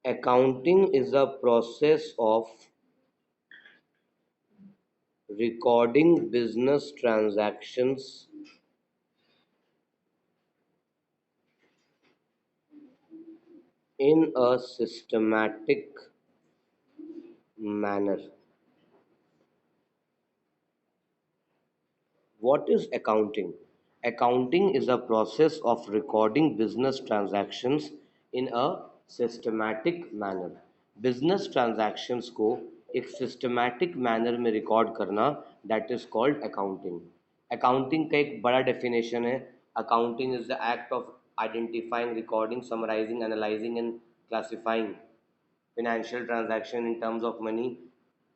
Accounting is a process of recording business transactions in a systematic manner. What is accounting? Accounting is a process of recording business transactions in a systematic manner. Business transactions को एक systematic manner में record करना, that is called accounting. Accounting का एक बड़ा definition है. Accounting is the act of identifying, recording, summarizing, analyzing and classifying financial transaction in terms of money,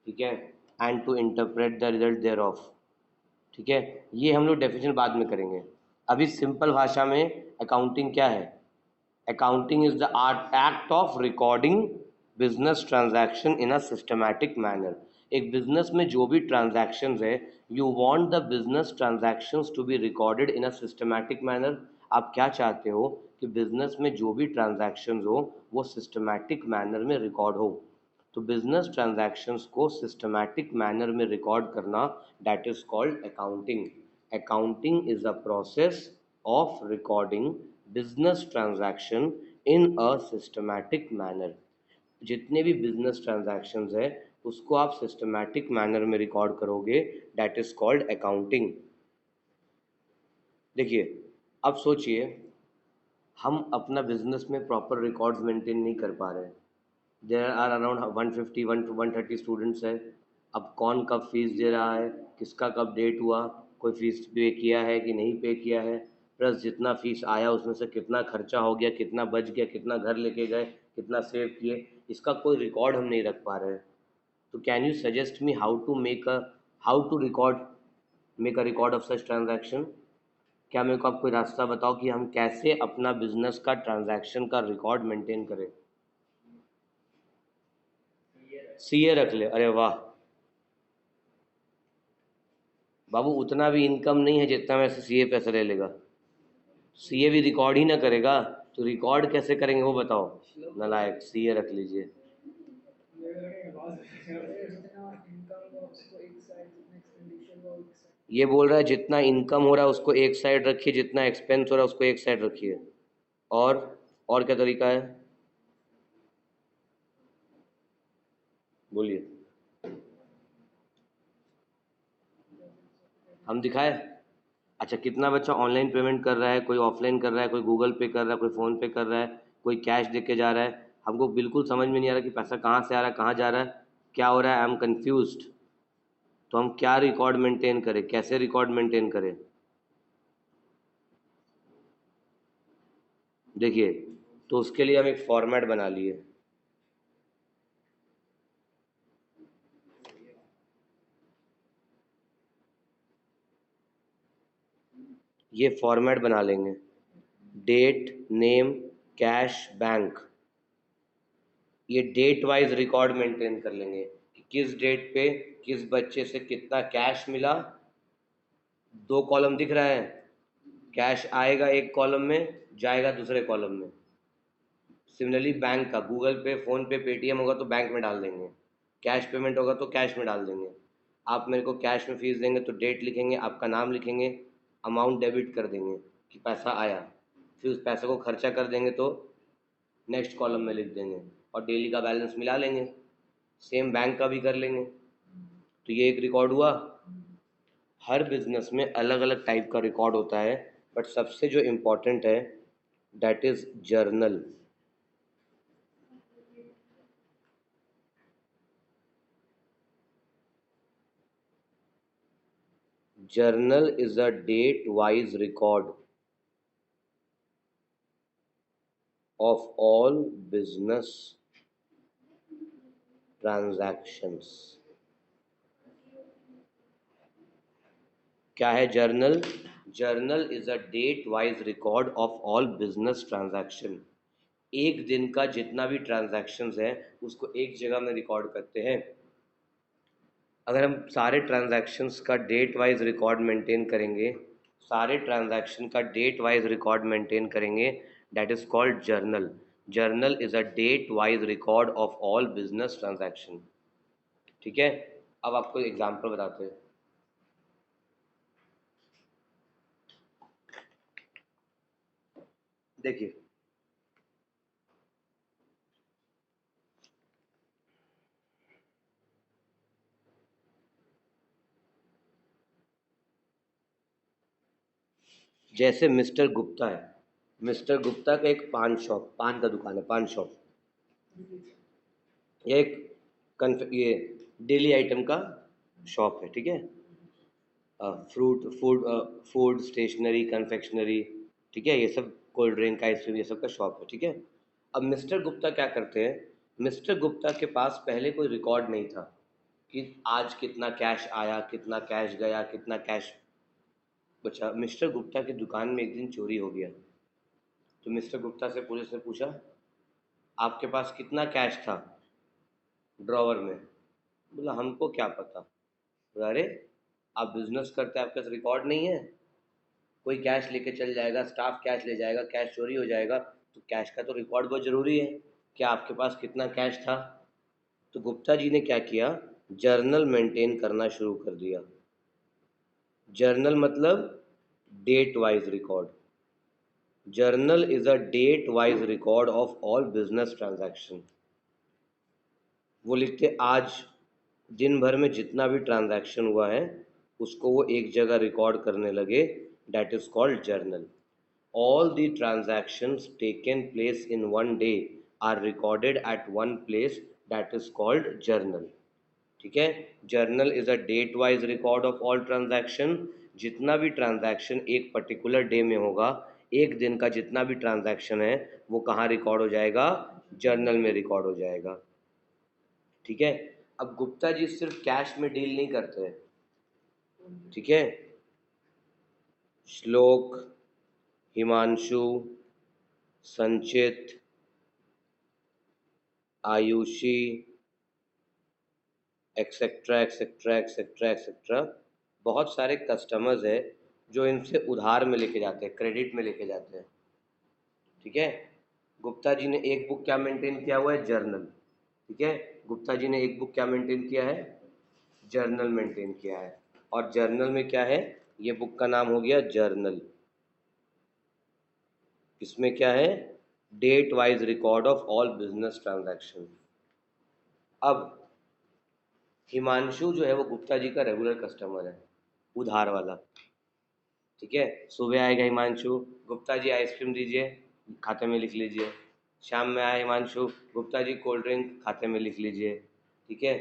ठीक है, and to interpret the result thereof. ठीक है, ये हम लोग डेफिनेशन बाद में करेंगे. अभी सिंपल भाषा में अकाउंटिंग क्या है? Accounting is the art act of recording business transaction in a systematic manner. एक बिजनेस में जो भी ट्रांजैक्शंस है, you want the business transactions to be recorded in a systematic manner. आप क्या चाहते हो कि बिजनेस में जो भी ट्रांजैक्शंस हो वो सिस्टमैटिक मैनर में रिकॉर्ड हो. तो बिजनेस ट्रांजैक्शंस को सिस्टमैटिक मैनर में रिकॉर्ड करना, that is called accounting. Accounting is a process of recording business transaction in a systematic manner. जितने भी बिजनेस ट्रांजैक्शंस है उसको आप सिस्टमैटिक मैनर में रिकॉर्ड करोगे, दैट इज कॉल्ड अकाउंटिंग. देखिए, अब सोचिए, हम अपना बिजनेस में प्रॉपर रिकॉर्ड्स मेंटेन नहीं कर पा रहे हैं. देयर आर अराउंड 150 130 स्टूडेंट्स हैं. अब कौन कब फीस दे रहा है, किसका कब डेट हुआ, कोई फीस पे किया है कि नहीं पे किया है, प्लस जितना फीस आया उसमें से कितना खर्चा हो गया, कितना बच गया, कितना घर लेके गए, कितना सेव किए, इसका कोई रिकॉर्ड हम नहीं रख पा रहे हैं. तो can you suggest me how to record make a record of such transaction? क्या मेरे को आप कोई रास्ता बताओ कि हम कैसे अपना बिजनेस का ट्रांजैक्शन का रिकॉर्ड मेंटेन करें. सीए रख ले. अरे वाह बाबू, उतना भी इनकम नहीं है जितना में से सीए पैसा ले लेगा. सीए भी रिकॉर्ड ही ना करेगा तो रिकॉर्ड कैसे करेंगे वो बताओ. नालायक, सीए रख लीजिए. ये बोल रहा है जितना इनकम हो रहा है उसको एक साइड रखिए, जितना एक्सपेंस हो रहा है उसको एक साइड रखिए. और और क्या तरीका है, बोलिए. हम दिखाए? अच्छा, कितना बच्चा ऑनलाइन पेमेंट कर रहा है, कोई ऑफलाइन कर रहा है, कोई गूगल पे कर रहा है, कोई फ़ोन पे कर रहा है, कोई कैश दे के जा रहा है. हमको बिल्कुल समझ में नहीं आ रहा कि पैसा कहाँ से आ रहा है, कहाँ जा रहा है, क्या हो रहा है. I am confused. तो हम क्या रिकॉर्ड मेंटेन करें, कैसे रिकॉर्ड मेंटेन करें? देखिए, तो उसके लिए हम एक फॉर्मेट बना लिए. ये फॉर्मेट बना लेंगे. Date, name, cash, bank. ये डेट वाइज रिकॉर्ड मेंटेन कर लेंगे कि किस डेट पे किस बच्चे से कितना कैश मिला. दो कॉलम दिख रहा है, कैश आएगा एक कॉलम में, जाएगा दूसरे कॉलम में. सिमिलरली बैंक का गूगल पे, फ़ोन पे, पेटीएम होगा तो बैंक में डाल देंगे, कैश पेमेंट होगा तो कैश में डाल देंगे. आप मेरे को कैश में फीस देंगे तो डेट लिखेंगे, आपका नाम लिखेंगे, अमाउंट डेबिट कर देंगे कि पैसा आया. फिर उस पैसे को खर्चा कर देंगे तो नेक्स्ट कॉलम में लिख देंगे और डेली का बैलेंस मिला लेंगे. सेम बैंक का भी कर लेंगे. तो ये एक रिकॉर्ड हुआ. हर बिजनेस में अलग अलग टाइप का रिकॉर्ड होता है, बट सबसे जो इम्पोर्टेंट है that is journal. Journal is a date wise record of all business transactions. क्या है journal? Journal is a date wise record of all business transaction. एक दिन का जितना भी ट्रांजैक्शंस है उसको एक जगह में रिकॉर्ड करते हैं. अगर हम सारे ट्रांजैक्शंस का डेट वाइज रिकॉर्ड मेंटेन करेंगे, सारे ट्रांजैक्शन का डेट वाइज रिकॉर्ड मेंटेन करेंगे, that is called journal. Journal is a date wise record of all business transaction. ठीक है, अब आपको एग्जांपल बताते हैं। देखिए, जैसे मिस्टर गुप्ता है, मिस्टर गुप्ता का एक पान शॉप, पान का दुकान है, पान शॉप। ये एक ये डेली आइटम का शॉप है, ठीक है। Fruit food food stationery confectionery, ठीक है, ये सब कोल्ड ड्रिंक आइसक्रीम ये सब का शॉप है, ठीक है। अब मिस्टर गुप्ता क्या करते हैं, मिस्टर गुप्ता के पास पहले कोई रिकॉर्ड नहीं था कि आज कितना कैश आया, कितना कैश गया, कितना कैश बचा। मिस्टर गुप्ता की दुकान में एक दिन चोरी हो गया, तो मिस्टर गुप्ता से पुलिस ने पूछा आपके पास कितना कैश था ड्रॉवर में। बोला हमको क्या पता। बोला अरे आप बिजनेस करते हैं, आपके पास रिकॉर्ड नहीं है। कोई कैश लेके चल जाएगा, स्टाफ कैश ले जाएगा, कैश चोरी हो जाएगा, तो कैश का तो रिकॉर्ड बहुत ज़रूरी है कि आपके पास कितना कैश था। तो गुप्ता जी ने क्या किया, जर्नल मेंटेन करना शुरू कर दिया। जर्नल मतलब date wise record. Journal is a date wise record of all business transaction. वो लिखते आज दिन भर में जितना भी ट्रांजैक्शन हुआ है उसको वो एक जगह रिकॉर्ड करने लगे, that is called journal. All the transactions taken place in one day are recorded at one place, that is called journal। ठीक है, journal is a date wise record of all transaction. जितना भी transaction एक particular day में होगा, एक दिन का जितना भी ट्रांजैक्शन है वो कहाँ रिकॉर्ड हो जाएगा, जर्नल में रिकॉर्ड हो जाएगा। ठीक है, अब गुप्ता जी सिर्फ कैश में डील नहीं करते हैं, ठीक है। श्लोक, हिमांशु, संचित, Ayushi, etcetera etcetera etcetera etcetera, बहुत सारे कस्टमर्स हैं जो इनसे उधार में लेके जाते हैं, क्रेडिट में लेके जाते हैं, ठीक है। गुप्ता जी ने एक बुक क्या मेंटेन किया हुआ है, जर्नल। ठीक है, गुप्ता जी ने एक बुक क्या मेंटेन किया है, जर्नल मेंटेन किया है। और जर्नल में क्या है, ये बुक का नाम हो गया जर्नल। इसमें क्या है, date wise record of all business transaction. अब हिमांशु जो है वो गुप्ता जी का रेगुलर कस्टमर है, उधार वाला। ठीक है, सुबह आएगा हिमांशु, गुप्ता जी आइसक्रीम दीजिए, खाते में लिख लीजिए। शाम में आया हिमांशु, गुप्ता जी कोल्ड ड्रिंक, खाते में लिख लीजिए। ठीक है,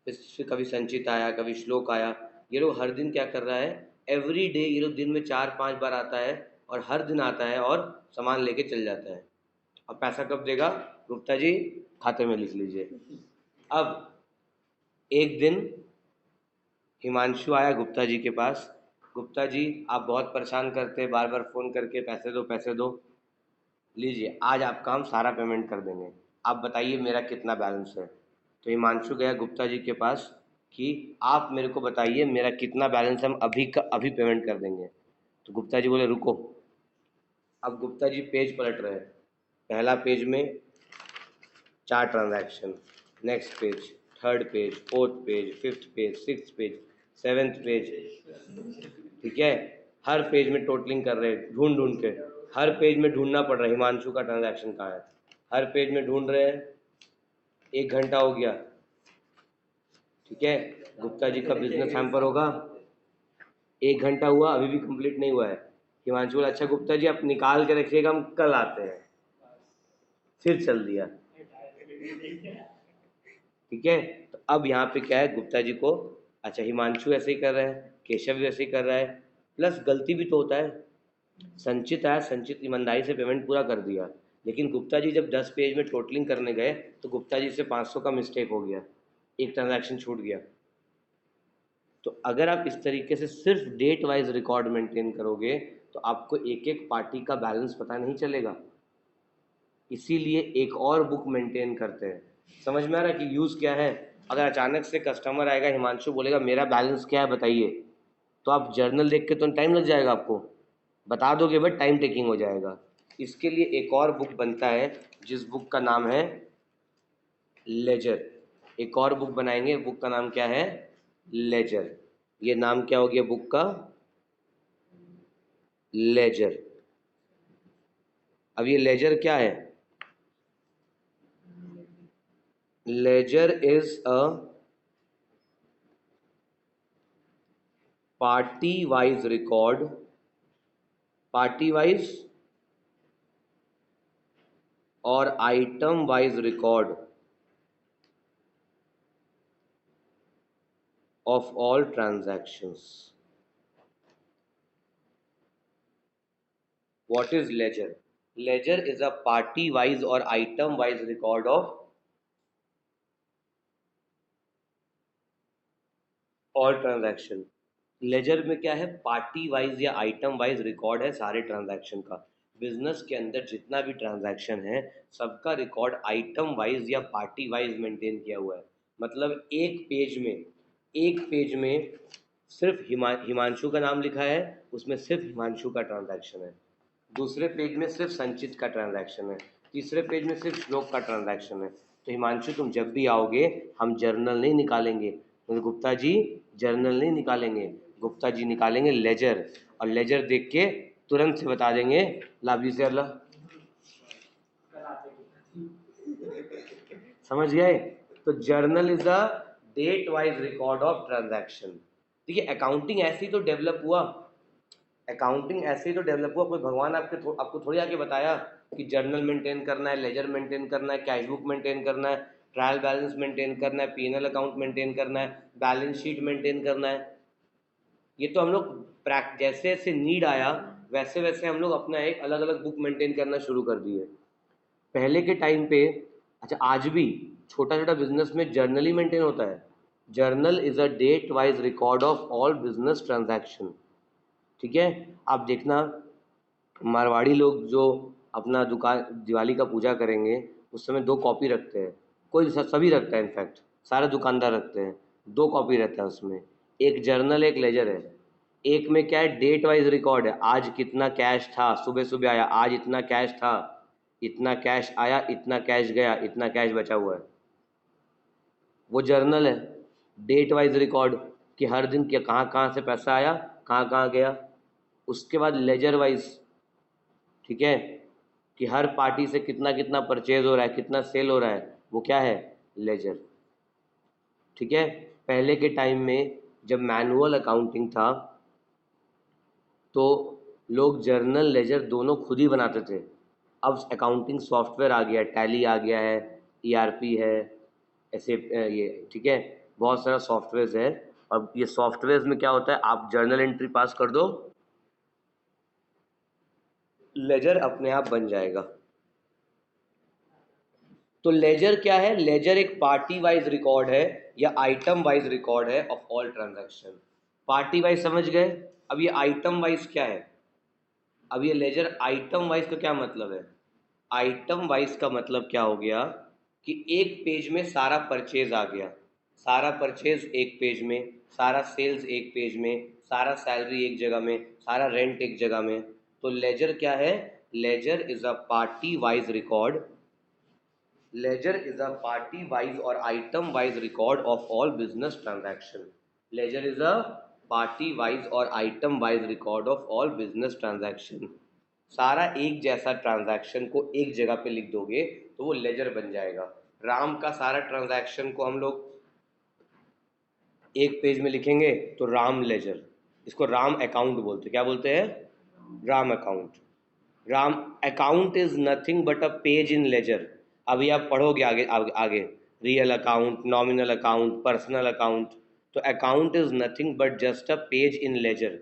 फिर कभी संचित आया, कभी श्लोक आया। ये लोग हर दिन क्या कर रहा है, एवरी डे ये लोग दिन में 4-5 बार आता है और हर दिन आता है और सामान लेके चल जाता है। अब पैसा कब देगा, गुप्ता जी खाते में लिख लीजिए। अब एक दिन हिमांशु आया गुप्ता जी के पास, गुप्ता जी आप बहुत परेशान करते हैं, बार बार फ़ोन करके पैसे दो पैसे दो, लीजिए आज आपका हम सारा पेमेंट कर देंगे, आप बताइए मेरा कितना बैलेंस है। तो हिमांशु गया गुप्ता जी के पास कि आप मेरे को बताइए मेरा कितना बैलेंस है, हम अभी का अभी पेमेंट कर देंगे। तो गुप्ता जी बोले रुको। अब गुप्ता जी पेज पलट रहे हैं, पहला पेज में 4 transaction, next page, third page, fourth page, fifth page, six page, seventh page. ठीक है, हर पेज में टोटलिंग कर रहे हैं, ढूंढ ढूंढ के, हर पेज में ढूंढना पड़ रहा है हिमांशु का ट्रांजैक्शन कहाँ है, हर पेज में ढूंढ रहे हैं। 1 घंटा हो गया, ठीक है, गुप्ता जी का बिजनेस हैम्पर होगा। 1 घंटा हुआ, अभी भी कंप्लीट नहीं हुआ है। हिमांशु बोला अच्छा गुप्ता जी आप निकाल के रखिएगा, हम कल आते हैं। फिर चल दिया। ठीक है, तो अब यहाँ पे क्या है, गुप्ता जी को, अच्छा हिमांशु ऐसे ही कर रहा है, केशव भी ऐसे ही कर रहा है, प्लस गलती भी तो होता है। संचित आया, संचित ईमानदारी से पेमेंट पूरा कर दिया, लेकिन गुप्ता जी जब 10 पेज में टोटलिंग करने गए तो गुप्ता जी से 500 का मिस्टेक हो गया, एक ट्रांजैक्शन छूट गया। तो अगर आप इस तरीके से सिर्फ डेट वाइज रिकॉर्ड मेंटेन करोगे तो आपको एक एक पार्टी का बैलेंस पता नहीं चलेगा। इसीलिए एक और बुक मेंटेन करते हैं। समझ में आ रहा है कि यूज़ क्या है। अगर अचानक से कस्टमर आएगा, हिमांशु बोलेगा मेरा बैलेंस क्या है बताइए, तो आप जर्नल देख के तो टाइम लग जाएगा, आपको बता दोगे बट टाइम टेकिंग हो जाएगा। इसके लिए एक और बुक बनता है जिस बुक का नाम है लेजर। एक और बुक बनाएंगे, बुक का नाम क्या है? लेजर। ये नाम क्या हो गया बुक का? लेजर। अब ये लेजर क्या है? Ledger is a party wise record, party wise और item wise record of all transactions. What is ledger? Ledger is a party wise or item wise record of all transaction. Ledger में क्या है? Party wise या item wise record है सारे transaction का। Business के अंदर जितना भी ट्रांजैक्शन है सबका रिकॉर्ड आइटम वाइज या पार्टी वाइज मेंटेन किया हुआ है। मतलब एक पेज में सिर्फ हिमांशु का नाम लिखा है, उसमें सिर्फ हिमांशु का ट्रांजैक्शन है। दूसरे पेज में सिर्फ संचित का ट्रांजैक्शन है। तीसरे पेज में सिर्फ श्लोक का ट्रांजैक्शन है। तो हिमांशु तुम जब भी आओगे हम जर्नल नहीं निकालेंगे, तो गुप्ता जी जर्नल नहीं निकालेंगे, गुप्ता जी निकालेंगे लेजर, और लेजर देख के तुरंत से बता देंगे लाभी से अल्लाह। समझ गए? तो journal is a date wise record of transaction. देखिए अकाउंटिंग ऐसे ही तो डेवलप हुआ, अकाउंटिंग ऐसे ही तो डेवलप हुआ। कोई भगवान आपको थोड़ी आके बताया कि जर्नल मेंटेन करना है, लेजर मेंटेन करना है, कैश बुक मेंटेन करना है, ट्रायल बैलेंस मेंटेन करना है, पीएनएल अकाउंट मेंटेन करना है, बैलेंस शीट मेंटेन करना है। ये तो हम लोग जैसे जैसे नीड आया वैसे वैसे हम लोग अपना एक अलग अलग बुक मेंटेन करना शुरू कर दिए। पहले के टाइम पे, अच्छा आज भी छोटा छोटा बिजनेस में जर्नल ही मेंटेन होता है। Journal is a date wise record of all business transaction. ठीक है? आप देखना मारवाड़ी लोग जो अपना दुकान दिवाली का पूजा करेंगे उस समय दो कॉपी रखते हैं। कोई सभी रखता है, इनफैक्ट सारे दुकानदार रखते हैं। दो कॉपी रहता है उसमें, एक जर्नल एक लेजर है। एक में क्या है? डेट वाइज रिकॉर्ड है, आज कितना कैश था, सुबह सुबह आया आज इतना कैश था, इतना कैश आया, इतना कैश गया, इतना कैश बचा हुआ है, वो जर्नल है। डेट वाइज रिकॉर्ड कि हर दिन क्या कहाँ कहाँ से पैसा आया, कहाँ कहाँ गया। उसके बाद लेजर वाइज, ठीक है, कि हर पार्टी से कितना कितना परचेज हो रहा है, कितना सेल हो रहा है, वो क्या है? लेजर। ठीक है? पहले के टाइम में जब मैनुअल अकाउंटिंग था तो लोग जर्नल लेजर दोनों खुद ही बनाते थे। अब अकाउंटिंग सॉफ्टवेयर आ गया, टैली आ गया है, ईआरपी है, ऐसे ये ठीक है, बहुत सारा सॉफ्टवेयर है। और ये सॉफ्टवेयर में क्या होता है, आप जर्नल एंट्री पास कर दो, लेजर अपने आप बन जाएगा। तो लेजर क्या है? लेजर एक पार्टी वाइज रिकॉर्ड है या आइटम वाइज रिकॉर्ड है of all transaction. Party wise समझ गए? अब ये आइटम वाइज क्या है? अब ये लेजर आइटम वाइज का क्या मतलब है? आइटम वाइज का मतलब क्या हो गया कि एक पेज में सारा परचेज आ गया, सारा परचेज एक पेज में, सारा सेल्स एक पेज में, सारा सैलरी एक जगह में, सारा रेंट एक जगह में। तो लेजर क्या है? Ledger is a party wise record. Ledger is a party-wise or item-wise record of all business transaction. Ledger is a party-wise or item-wise record of all business transaction. सारा एक जैसा ट्रांजैक्शन को एक जगह पे लिख दोगे तो वो लेजर बन जाएगा। राम का सारा ट्रांजैक्शन को हम लोग एक पेज में लिखेंगे तो राम लेजर। इसको राम अकाउंट बोलते हैं। क्या बोलते हैं? Ram account. Ram account is nothing but a page in ledger. अभी आप पढ़ोगे आगे आगे, आगे real account, nominal account, personal account. तो account is nothing but just a page in ledger.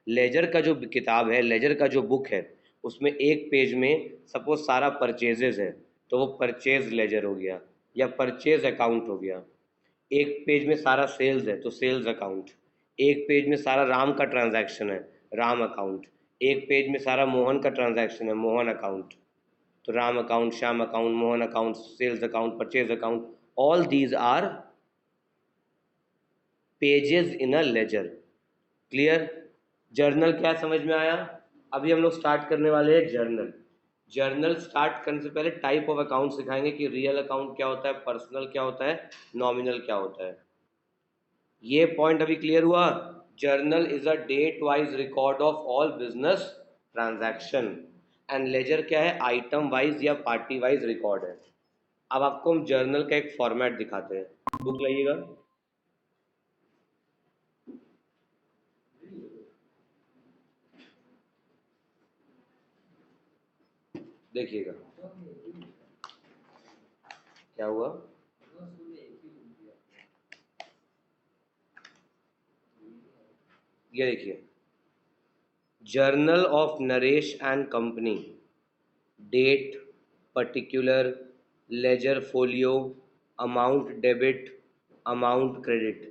Ledger का जो किताब है, लेजर का जो बुक है, उसमें एक पेज में सपोज सारा परचेजेस है तो वो परचेज लेजर हो गया या परचेज अकाउंट हो गया। एक पेज में सारा सेल्स है तो सेल्स अकाउंट। एक पेज में सारा राम का ट्रांजैक्शन है, राम अकाउंट। एक पेज में सारा मोहन का ट्रांजैक्शन है, मोहन अकाउंट। तो Ram account, Shyam account, Mohan account, sales account, purchase account, all these are pages in a ledger. Clear? Journal क्या समझ में आया? अभी हम लोग स्टार्ट करने वाले हैं जर्नल। जर्नल स्टार्ट करने से पहले टाइप ऑफ अकाउंट सिखाएंगे कि रियल अकाउंट क्या होता है, पर्सनल क्या होता है, नॉमिनल क्या होता है। ये पॉइंट अभी क्लियर हुआ। Journal is a date wise record of all business transaction and ledger क्या है, आइटम वाइज या पार्टी वाइज रिकॉर्ड है। अब आपको हम जर्नल का एक फॉर्मेट दिखाते हैं, बुक लाइएगा। देखिएगा क्या हुआ। ये देखिए, journal of Naresh and company, date, particular, ledger folio, amount debit, amount credit.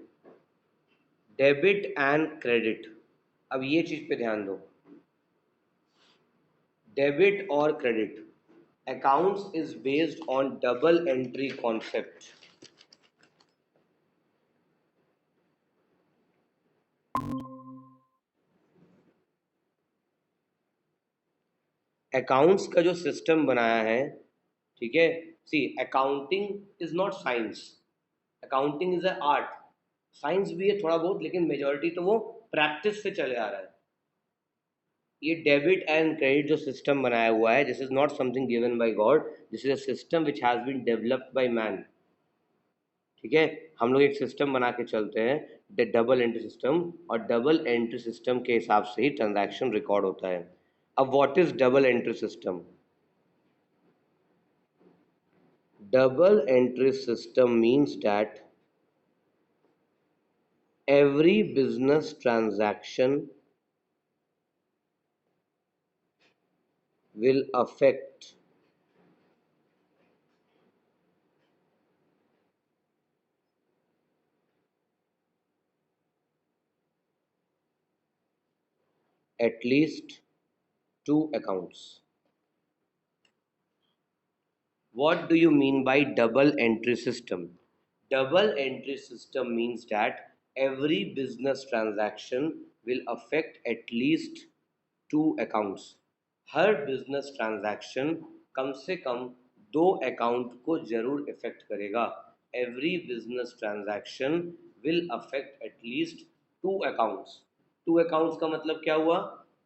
Debit and credit, अब ये चीज पे ध्यान दो, डेबिट और credit accounts is based on double entry concept. Accounts का जो सिस्टम बनाया है, ठीक है, see accounting is not science, accounting is a art. Science भी है थोड़ा बहुत, लेकिन मेजोरिटी तो वो प्रैक्टिस से चले आ रहा है। ये डेबिट एंड क्रेडिट जो सिस्टम बनाया हुआ है, this is not something given by god, this is a system which has been developed by man. ठीक है, हम लोग एक सिस्टम बना के चलते हैं, द डबल एंट्री सिस्टम, और डबल एंट्री सिस्टम के हिसाब से ही ट्रांजैक्शन रिकॉर्ड होता है। अब what is double entry system? Double entry system means that every business transaction will affect at least two accounts. What do you mean by double entry system? Double entry system means that every business transaction will affect at least two accounts. हर business transaction कम से कम दो अकाउंट को जरूर effect करेगा। Every business transaction will affect at least two accounts. Two accounts का मतलब क्या हुआ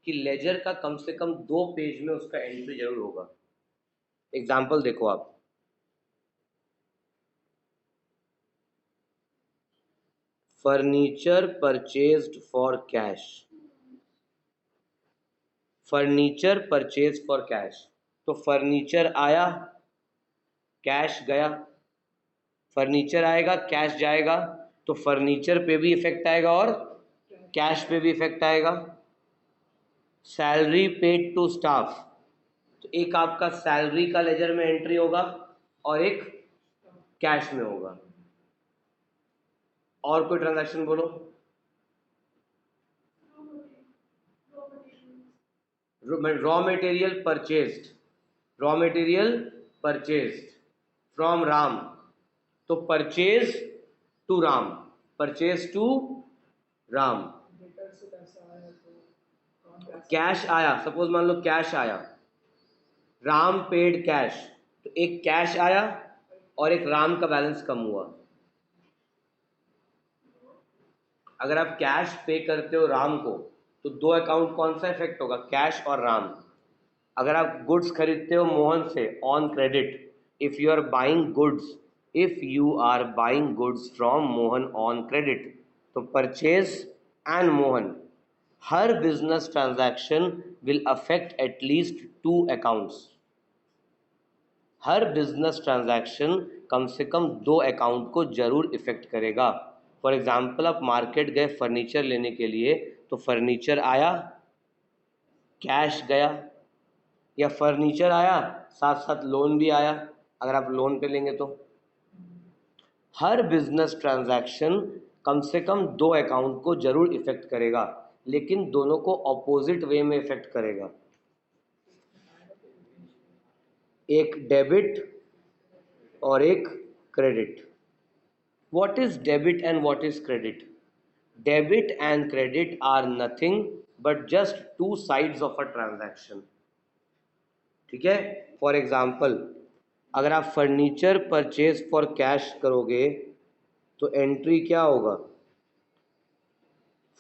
कि लेजर का कम से कम दो पेज में उसका एंट्री जरूर होगा। एग्जाम्पल देखो आप, furniture purchased for cash, furniture purchase for cash, तो फर्नीचर आया, कैश गया, फर्नीचर आएगा, कैश जाएगा, तो फर्नीचर पे भी इफेक्ट आएगा और कैश पे भी इफेक्ट आएगा। सैलरी पेड टू स्टाफ, तो एक आपका सैलरी का लेजर में एंट्री होगा और एक कैश में होगा। और कोई ट्रांजैक्शन बोलो। Raw material purchased, raw material purchased from Ram, तो purchase to Ram, purchase to Ram. Cash आया, सपोज मान लो कैश आया, राम पेड कैश, तो एक कैश आया और एक राम का बैलेंस कम हुआ। अगर आप कैश पे करते हो राम को, तो दो अकाउंट कौन सा इफेक्ट होगा, कैश और राम। अगर आप गुड्स खरीदते हो मोहन से on credit, if you are buying goods, if you are buying goods from Mohan on credit, तो परचेज एंड मोहन, हर business transaction will affect at least two accounts. हर बिजनेस ट्रांजैक्शन कम से कम दो अकाउंट को जरूर इफेक्ट करेगा। फॉर एग्जाम्पल, आप मार्केट गए फर्नीचर लेने के लिए, तो फर्नीचर आया, कैश गया, या फर्नीचर आया साथ साथ लोन भी आया, अगर आप लोन पे लेंगे तो। हर बिजनेस ट्रांजैक्शन कम से कम दो अकाउंट को जरूर इफेक्ट करेगा, लेकिन दोनों को ऑपोजिट वे में इफेक्ट करेगा। एक डेबिट और एक credit. What is debit and what is credit? Debit and credit are nothing but just two sides of a transaction. ठीक है। फॉर एग्जाम्पल, अगर आप फर्नीचर परचेज फॉर कैश करोगे तो एंट्री क्या होगा?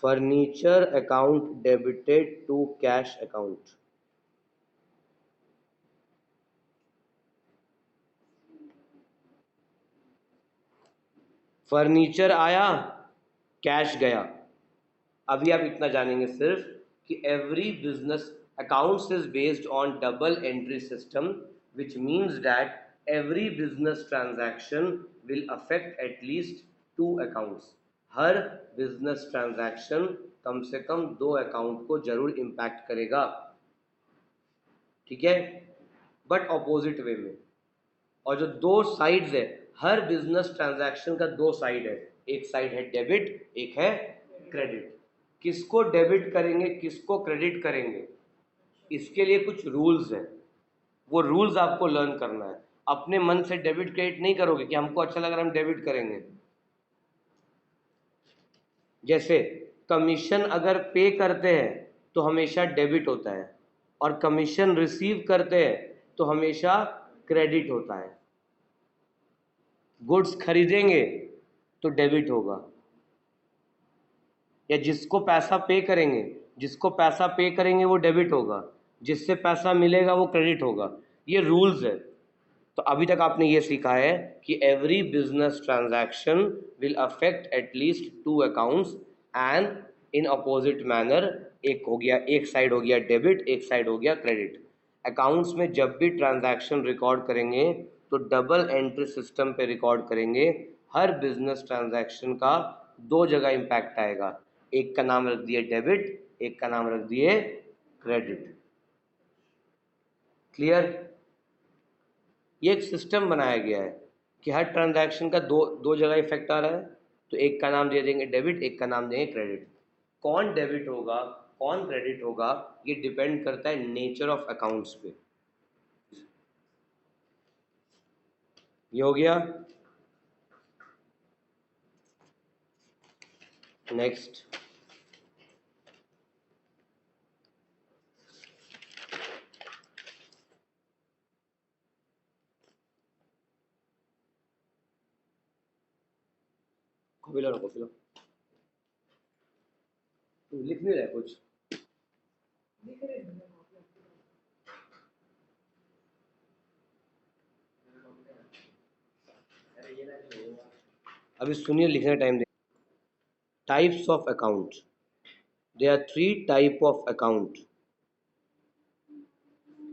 Furniture account debited to cash account. Furniture आया, cash गया। अभी आप इतना जानेंगे सिर्फ कि every business accounts is based on double entry system, which means that every business transaction will affect at least two accounts. हर बिजनेस ट्रांजैक्शन कम से कम दो अकाउंट को जरूर इम्पैक्ट करेगा, ठीक है, बट ऑपोजिट वे में। और जो दो साइड्स है, हर बिजनेस ट्रांजैक्शन का दो साइड है, एक साइड है डेबिट, एक है क्रेडिट। किसको डेबिट करेंगे, किसको क्रेडिट करेंगे, इसके लिए कुछ रूल्स हैं। वो रूल्स आपको लर्न करना है। अपने मन से डेबिट क्रेडिट नहीं करोगे कि हमको अच्छा लग रहा है हम डेबिट करेंगे। जैसे कमीशन अगर पे करते हैं तो हमेशा डेबिट होता है, और कमीशन रिसीव करते हैं तो हमेशा क्रेडिट होता है। गुड्स खरीदेंगे तो डेबिट होगा, या जिसको पैसा पे करेंगे, जिसको पैसा पे करेंगे वो डेबिट होगा, जिससे पैसा मिलेगा वो क्रेडिट होगा। ये रूल्स है। तो अभी तक आपने ये सीखा है कि every business transaction will affect at least two accounts and in opposite manner. एक हो गया, एक साइड हो गया डेबिट, एक साइड हो गया क्रेडिट। अकाउंट्स में जब भी ट्रांजैक्शन रिकॉर्ड करेंगे तो डबल एंट्री सिस्टम पे रिकॉर्ड करेंगे। हर बिजनेस ट्रांजैक्शन का दो जगह इम्पैक्ट आएगा, एक का नाम रख दिए डेबिट, एक का नाम रख दिए क्रेडिट। क्लियर? ये एक सिस्टम बनाया गया है कि हर ट्रांजैक्शन का दो दो जगह इफेक्ट आ रहा है, तो एक का नाम दे देंगे डेबिट, एक का नाम देंगे क्रेडिट। कौन डेबिट होगा, कौन क्रेडिट होगा, ये डिपेंड करता है नेचर ऑफ अकाउंट्स पे। ये हो गया। नेक्स्ट, कॉपी लो, कॉपी लो। लिख नहीं रहा कुछ? अभी सुनिए, लिखने time they. Types of account, there are three type of account: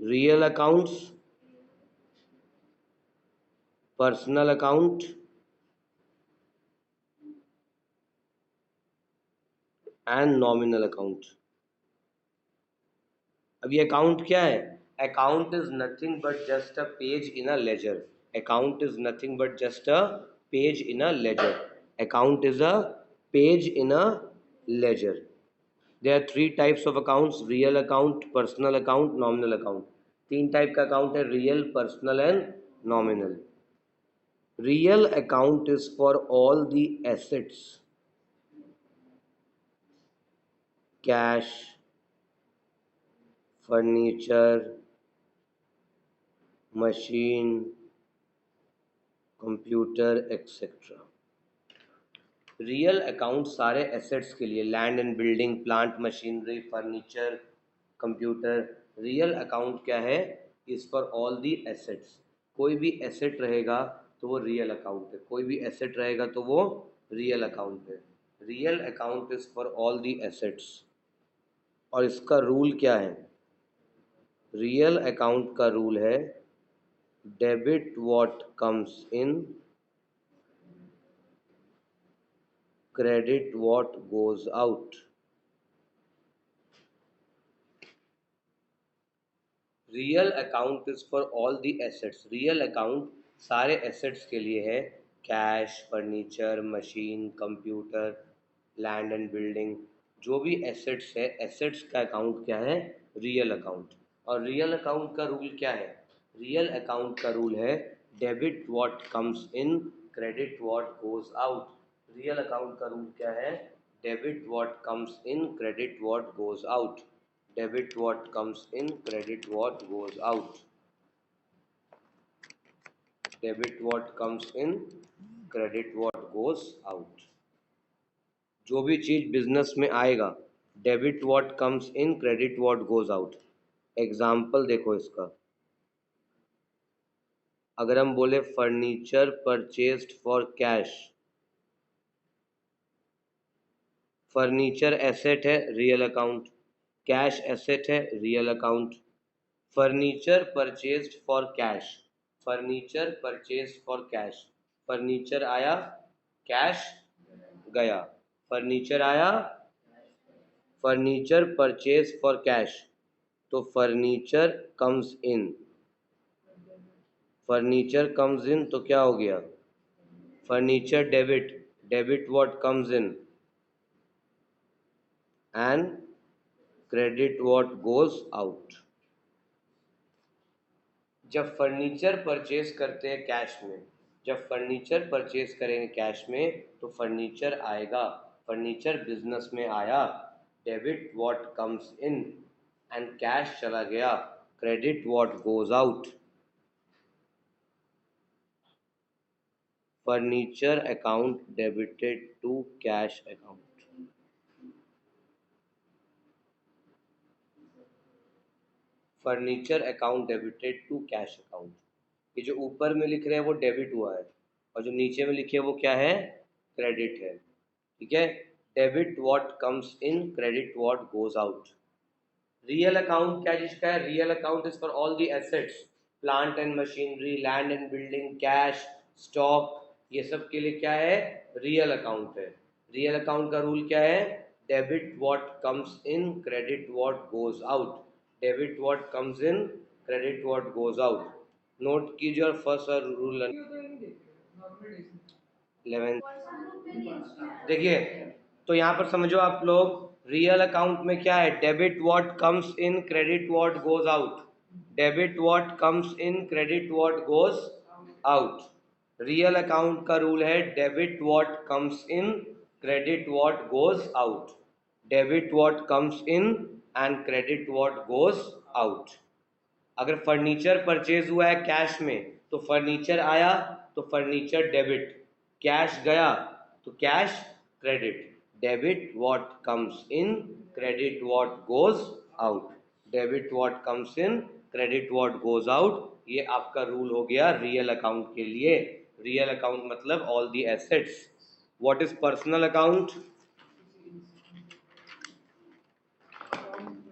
real accounts, personal account and nominal account। अब ये अकाउंट क्या है? Account is nothing but just a page in a ledger. Account is nothing but just a page in a ledger. Account is a page in a ledger. There are three types of accounts: real account, personal account, nominal account. तीन type का account है, real, personal and nominal. Real account is for all the assets, cash, furniture, machine, computer etcetera. Real account सारे assets के लिए, land and building, plant machinery, furniture, computer. Real account क्या है? Is for all the assets. कोई भी asset रहेगा तो वो रियल अकाउंट है, कोई भी एसेट रहेगा तो वो रियल अकाउंट है। Real account is for all the assets. और इसका रूल क्या है? रियल अकाउंट का रूल है debit what comes in, credit what goes out। Real account is for all the assets. Real account सारे एसेट्स के लिए है, cash, furniture, machine, computer, land and building. जो भी एसेट्स है, एसेट्स का अकाउंट क्या है? Real account. और रियल अकाउंट का रूल क्या है? रियल अकाउंट का रूल है debit what comes in, credit what goes out. Real account का रूल क्या है? Debit what comes in, credit what goes out. Debit what comes in, credit what goes out. Debit what comes in, credit what goes out. जो भी चीज business में आएगा, debit what comes in, credit what goes out. Example देखो इसका, अगर हम बोले furniture purchased for cash, furniture asset है, रियल अकाउंट। कैश एसेट है, real account. Furniture purchased for cash, furniture purchased for cash, furniture आया, कैश गया। Furniture आया, फर्नीचर परचेज फॉर कैश, तो furniture comes in, furniture comes in तो क्या हो गया, furniture debit, debit what comes in, and credit what goes out. जब furniture purchase करते हैं कैश में, जब फर्नीचर परचेज करेंगे कैश में तो फर्नीचर आएगा, फर्नीचर बिजनेस में आया, debit what comes in and cash चला गया, credit what goes out. Furniture account debited to cash account, furniture account debited to cash account. ये जो ऊपर में लिख रहे हैं वो डेबिट हुआ है, और जो नीचे में लिखे हैं वो क्या है, क्रेडिट है। ठीक है, debit what comes in, credit what goes out. Real account क्या चीज का है, real account is for all the assets, plant and machinery, land and building, cash, stock, ये सब के लिए क्या है, रियल अकाउंट है। रियल अकाउंट का रूल क्या है, debit what comes in, credit what goes out, debit what comes in, credit what goes out. Note कीजिए और फर्स्ट रूल 11। देखिए, तो यहाँ पर समझो आप लोग, रियल अकाउंट में क्या है, debit what comes in, credit what goes out, debit what comes in, credit what goes out. Real account का रूल है debit what comes in, credit what goes out, debit what comes in and credit what goes out. अगर furniture purchase हुआ है cash में तो furniture आया तो furniture debit, cash गया तो cash credit, debit what comes in, credit what goes out, debit what comes in, credit what goes out. ये आपका रूल हो गया रियल अकाउंट के लिए। रियल अकाउंट मतलब all the assets. What is personal account,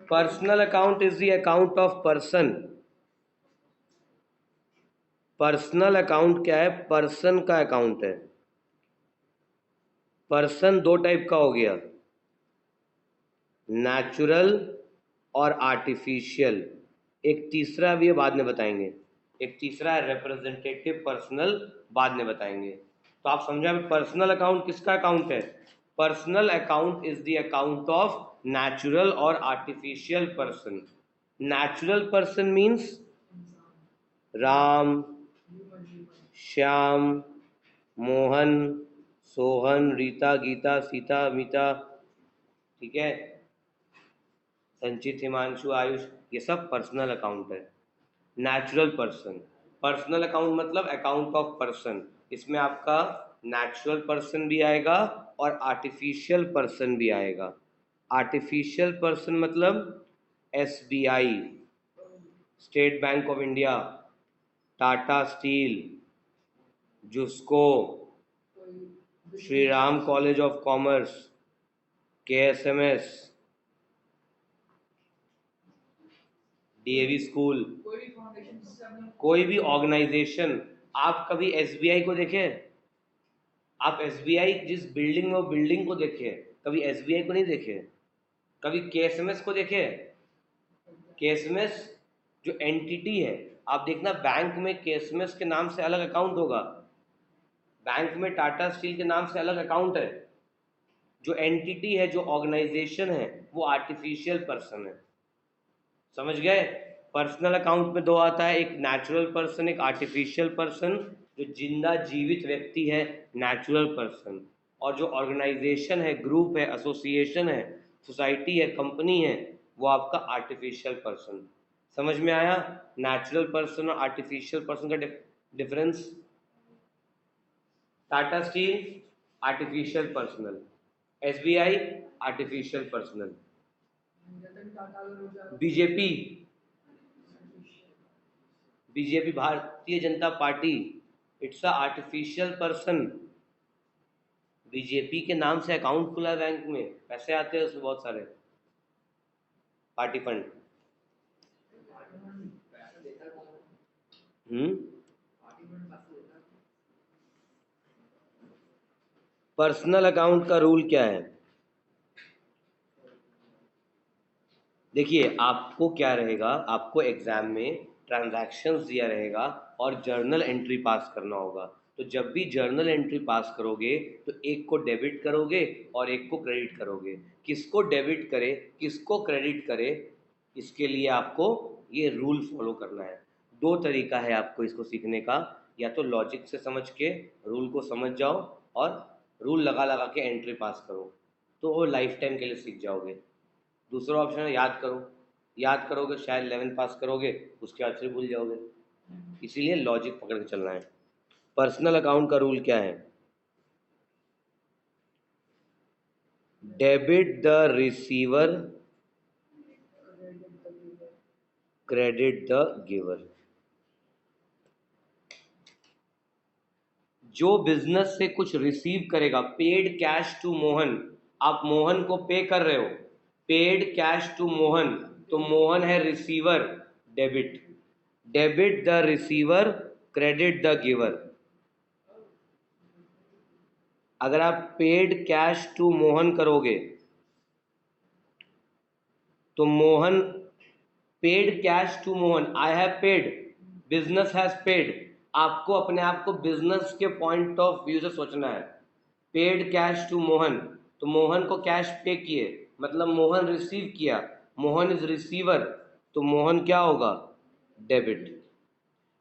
personal account is the account of person. Personal account क्या है, person का अकाउंट है। पर्सन दो टाइप का हो गया, नेचुरल और आर्टिफिशियल। एक तीसरा भी है, बाद में बताएंगे। एक तीसरा है रिप्रेजेंटेटिव पर्सनल, बाद में बताएंगे। तो आप समझा पर्सनल अकाउंट किसका अकाउंट है, personal account is the account of natural और artificial person. Natural person means Ram, Shyam, Mohan, Sohan, Rita, Geeta, Sita, Meeta, ठीक है, संचित, हिमांशु, आयुष, ये सब पर्सनल अकाउंट है। नेचुरल पर्सन, पर्सनल अकाउंट मतलब अकाउंट ऑफ पर्सन, इसमें आपका नेचुरल पर्सन भी आएगा और आर्टिफिशियल पर्सन भी आएगा। आर्टिफिशियल पर्सन मतलब SBI, State Bank of India, Tata Steel, JUSCO, Shri Ram College of Commerce, KSMS, DAV school, कोई भी ऑर्गेनाइजेशन। आप कभी एसबीआई को देखे, आप एसबीआई जिस बिल्डिंग में, वो बिल्डिंग को देखे, कभी एसबीआई को नहीं देखे। कभी केएसएमएस को देखे, केएसएमएस जो एंटिटी है, आप देखना बैंक में केएसएमएस के नाम से अलग अकाउंट होगा, बैंक में टाटा स्टील के नाम से अलग अकाउंट है। जो एंटिटी है, जो ऑर्गेनाइजेशन है, वो आर्टिफिशियल पर्सन है। समझ गए, पर्सनल अकाउंट में दो आता है, एक नेचुरल पर्सन, एक आर्टिफिशियल पर्सन। जो जिंदा जीवित व्यक्ति है, नेचुरल पर्सन, और जो ऑर्गेनाइजेशन है, ग्रुप है, एसोसिएशन है, सोसाइटी है, कंपनी है, वो आपका आर्टिफिशियल पर्सन। समझ में आया, नेचुरल पर्सन और आर्टिफिशियल पर्सन का difference? Tata steel artificial personal, SBI artificial personal, BJP BJP Bharatiya Janata party it's a artificial person. BJP के नाम से अकाउंट खुला है बैंक में, पैसे आते हैं उसमें बहुत सारे, पार्टी फंड। हम्म। पर्सनल अकाउंट का रूल क्या है? देखिए आपको क्या रहेगा, आपको एग्जाम में ट्रांजैक्शंस दिया रहेगा और जर्नल एंट्री पास करना होगा। तो जब भी जर्नल एंट्री पास करोगे तो एक को डेबिट करोगे और एक को क्रेडिट करोगे। किसको डेबिट करे किसको क्रेडिट करे, इसके लिए आपको ये रूल फॉलो करना है। दो तरीका है आपको इसको सीखने का, या तो लॉजिक से समझ के रूल को समझ जाओ और रूल लगा लगा के एंट्री पास करो, तो वो लाइफ टाइम के लिए सीख जाओगे। दूसरा ऑप्शन है याद करो, याद करोगे शायद 11 पास करोगे, उसके बाद फिर भूल जाओगे। इसीलिए लॉजिक पकड़ के चलना है। पर्सनल अकाउंट का रूल क्या है? Debit the receiver, credit the giver. जो बिजनेस से कुछ रिसीव करेगा, पेड कैश टू मोहन, आप मोहन को पे कर रहे हो, पेड कैश टू मोहन, तो मोहन है receiver, debit. Debit the receiver, credit the giver. अगर आप पेड कैश टू मोहन करोगे तो Mohan, paid cash to Mohan, I have paid, business has paid. आपको अपने आप को बिजनेस के पॉइंट ऑफ व्यू से सोचना है। पेड कैश टू मोहन, तो मोहन को कैश पे किए, मतलब मोहन रिसीव किया, मोहन इज रिसीवर, तो मोहन क्या होगा? डेबिट।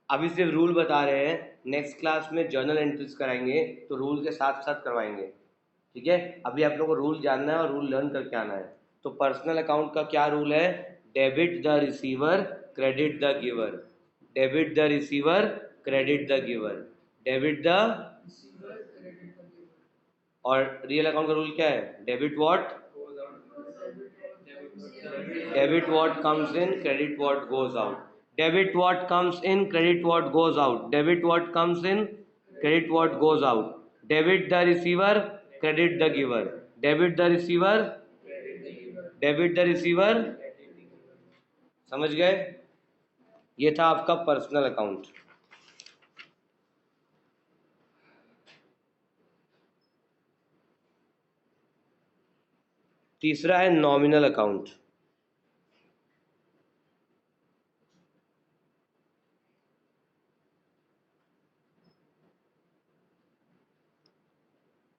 अभी सिर्फ रूल बता रहे हैं, नेक्स्ट क्लास में जर्नल एंट्रीज कराएंगे तो रूल के साथ साथ करवाएंगे। ठीक है, अभी आप लोगों को रूल जानना है और रूल लर्न करके आना है। तो पर्सनल अकाउंट का क्या रूल है? Debit the receiver, credit the giver, debit the receiver, credit the giver, debit the. और रियल अकाउंट का रूल क्या है? Debit what, debit what comes in, credit what goes out, debit what comes in, credit what goes out, debit what comes in, credit what goes out, debit the receiver, credit the giver, debit the receiver, debit the receiver. समझ गए? ये था आपका personal account. तीसरा है nominal account.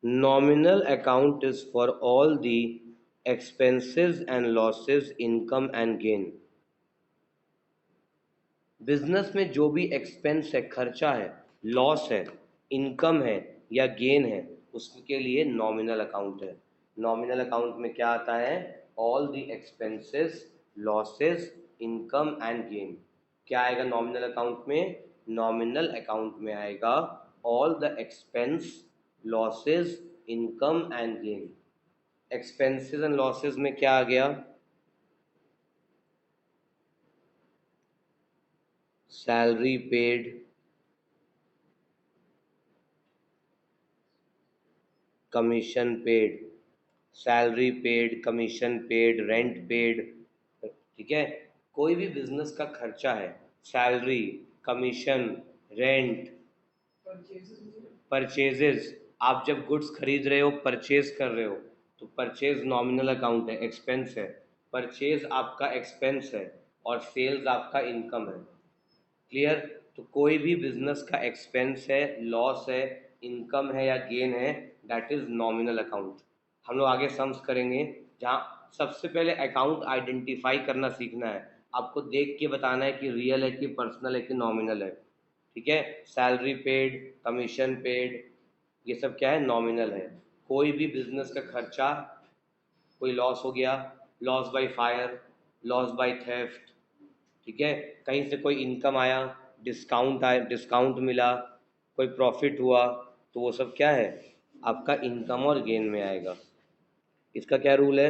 Nominal account is for all the expenses and losses, income and gain। Business में जो भी एक्सपेंस है, खर्चा है, लॉस है, इनकम है या गेन है, उसके लिए नॉमिनल अकाउंट है। नॉमिनल अकाउंट में क्या आता है? All the expenses, losses, income and gain. क्या आएगा नॉमिनल अकाउंट में? नॉमिनल अकाउंट में आएगा all the expense, losses, income and gain. Expenses and losses में क्या आ गया? Salary paid, commission paid, salary paid, commission paid, rent paid. ठीक है, कोई भी बिजनेस का खर्चा है, सैलरी, कमीशन, रेंट, परचेजेस। आप जब गुड्स खरीद रहे हो, परचेज कर रहे हो, तो परचेज नॉमिनल अकाउंट है, एक्सपेंस है। परचेज आपका एक्सपेंस है और सेल्स आपका इनकम है। क्लियर? तो कोई भी बिजनेस का एक्सपेंस है, लॉस है, इनकम है या गेन है, दैट इज नॉमिनल अकाउंट। हम लोग आगे सम्स करेंगे, जहाँ सबसे पहले अकाउंट आइडेंटिफाई करना सीखना है। आपको देख के बताना है कि रियल है कि पर्सनल है कि नॉमिनल है। ठीक है, सैलरी पेड, कमीशन पेड, ये सब क्या है? नॉमिनल है। कोई भी बिजनेस का खर्चा, कोई लॉस हो गया, loss by fire, loss by theft, ठीक है, कहीं से कोई इनकम आया, डिस्काउंट आए, डिस्काउंट मिला, कोई प्रॉफिट हुआ, तो वो सब क्या है, आपका इनकम और गेन में आएगा। इसका क्या रूल है?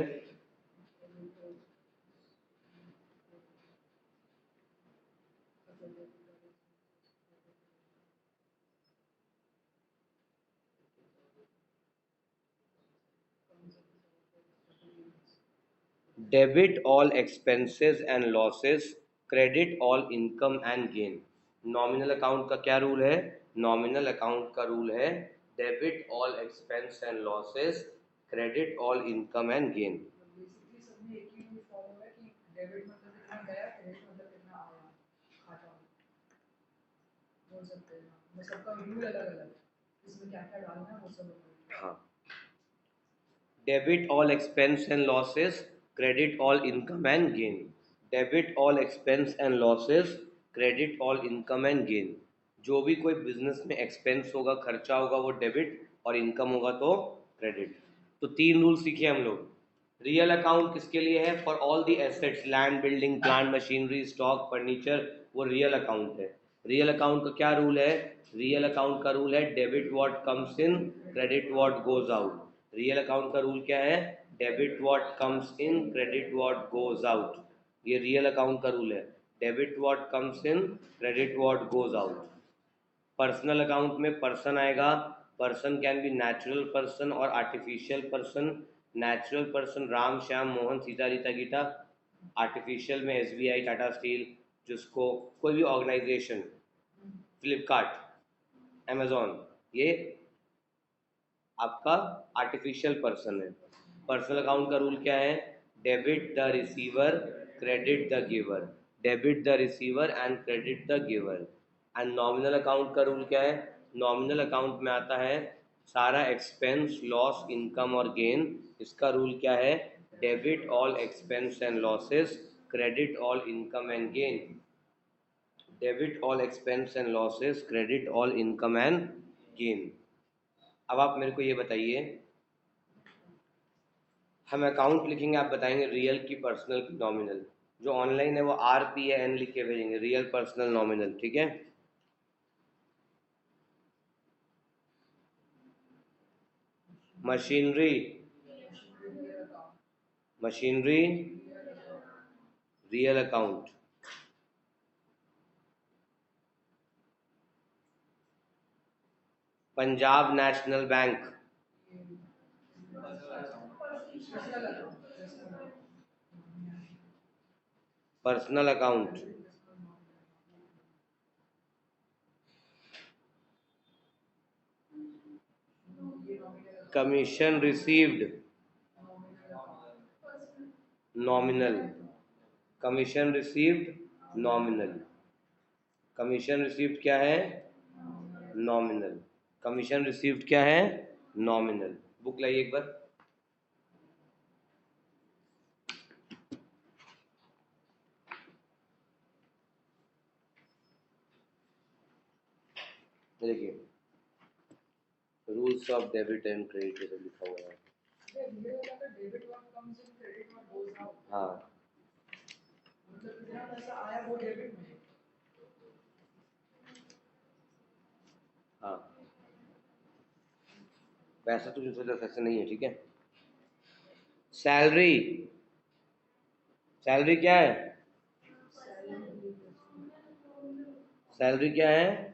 Debit all expenses and losses, credit all income and gain. Nominal account का क्या रूल है? नॉमिनल अकाउंट का रूल है debit all expense and losses, credit all income and gain. Basically सब में एक ही रूल फॉलो है कि डेबिट मतलब कितना गया, क्रेडिट मतलब कितना आया खाता में, बोल सकते हैं ना, मतलब सबका रूल अलग अलग है, इसमें क्या क्या डालना है वो सब अलग है। हाँ, debit all expense and losses, credit all income and gain. Debit all expense and losses, credit all income and gain. जो भी कोई बिजनेस में एक्सपेंस होगा, खर्चा होगा, वो डेबिट, और इनकम होगा तो क्रेडिट। तो तीन रूल सीखे हम लोग। रियल अकाउंट किसके लिए है? For all the assets, land, building, plant, machinery, stock, furniture, वो रियल अकाउंट है। रियल अकाउंट का क्या रूल है? रियल अकाउंट का रूल है debit what comes in, credit what goes out. Real account का रूल क्या है? Debit what comes in, credit what goes out. ये रियल अकाउंट का रूल है, debit what comes in, credit what goes out. Personal account में person आएगा, person can be natural person और artificial person. Natural person Ram, Shyam, Mohan, Sita, Rita, Geeta. Artificial में SBI, Tata steel, जिसको कोई भी ऑर्गेनाइजेशन, फ्लिपकार्ट, अमेजोन, ये आपका आर्टिफिशियल पर्सन है। पर्सनल अकाउंट का रूल क्या है? Debit the receiver, credit the giver. Debit the receiver and credit the giver. And nominal account का रूल क्या है? नॉमिनल अकाउंट में आता है सारा एक्सपेंस, लॉस, इनकम और गेन। इसका रूल क्या है? Debit all expense and losses, credit all income and gain. Debit all expense and losses, credit all income and gain. अब आप मेरे को ये बताइए, हम अकाउंट लिखेंगे, आप बताएंगे रियल की पर्सनल की नॉमिनल। जो ऑनलाइन है वो RPN लिख के भेजेंगे, रियल, पर्सनल, नॉमिनल, ठीक है? Machinery, machinery, real account. Punjab national bank, personal account. Commission received, nominal. Commission received, nominal. Commission received क्या है? नॉमिनल। कमीशन रिसीव्ड क्या है? नॉमिनल। बुक लाइए एक बार। देखिए, rules of debit and credit लिखा हुआ है। Debit what comes in, credit what goes out, हाँ, मतलब कितना पैसा आया वो डेबिट में। हाँ, वैसा तो दूसरे तरफ ऐसे नहीं है, ठीक है? सैलरी, सैलरी क्या है? सैलरी क्या है?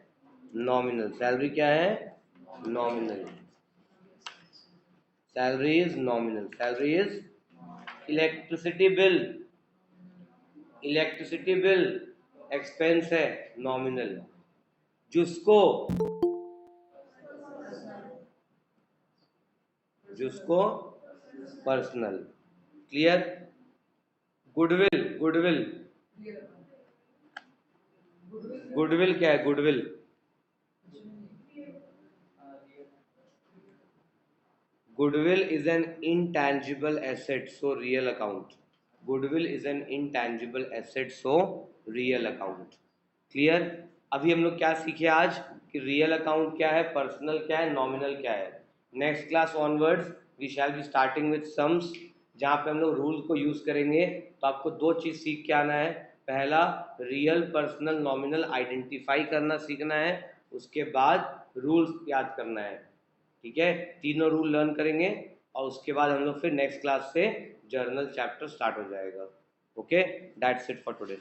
नॉमिनल। सैलरी क्या है? Nominal. Salary is nominal. Salary is, electricity bill, electricity bill expense है, नॉमिनल। जिसको, जिसको personal. Clear? Goodwill, goodwill, goodwill क्या है? Goodwill, goodwill is an intangible asset, so real account. Goodwill is an intangible asset, so real account. Clear? अभी हम लोग क्या सीखे आज कि रियल अकाउंट क्या है, पर्सनल क्या है, नॉमिनल क्या है। Next class onwards we shall be starting with sums, जहाँ पे हम लोग रूल को यूज़ करेंगे। तो आपको दो चीज़ सीख के आना है। पहला रियल पर्सनल नॉमिनल आइडेंटिफाई करना सीखना है, उसके बाद रूल्स याद करना है। ठीक है, तीनों रूल लर्न करेंगे और उसके बाद हम लोग फिर नेक्स्ट क्लास से जर्नल चैप्टर स्टार्ट हो जाएगा। Okay, that's it for today.